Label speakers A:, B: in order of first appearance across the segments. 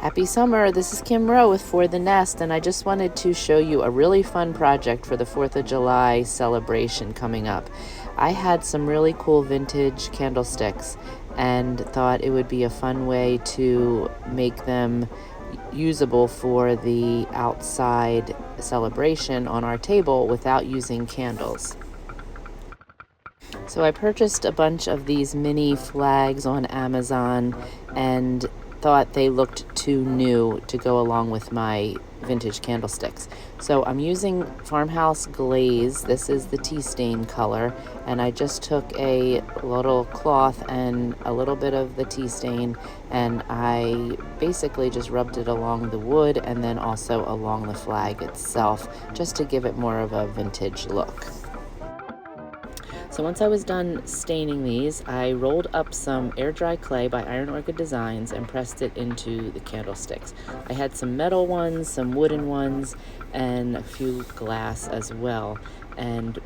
A: Happy summer, this is Kim Rowe with For the Nest, and I just wanted to show you a really fun project for the 4th of July celebration coming up. I had some really cool vintage candlesticks and thought it would be a fun way to make them usable for the outside celebration on our table without using candles. So I purchased a bunch of these mini flags on Amazon and thought they looked too new to go along with my vintage candlesticks. So I'm using Farmhouse Glaze. This is the tea stain color, and I just took a little cloth and a little bit of the tea stain, and I basically just rubbed it along the wood and then also along the flag itself, just to give it more of a vintage look. So once I was done staining these, I rolled up some air dry clay by Iron Orchid Designs and pressed it into the candlesticks. I had some metal ones, some wooden ones, and a few glass as well, and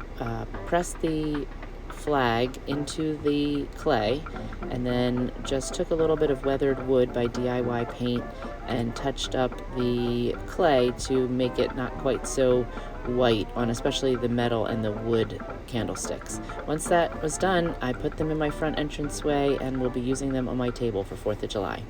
A: pressed the flag into the clay, and then just took a little bit of weathered wood by DIY Paint and touched up the clay to make it not quite so white on especially the metal and the wood candlesticks. Once that was done, I put them in my front entranceway and will be using them on my table for 4th of July.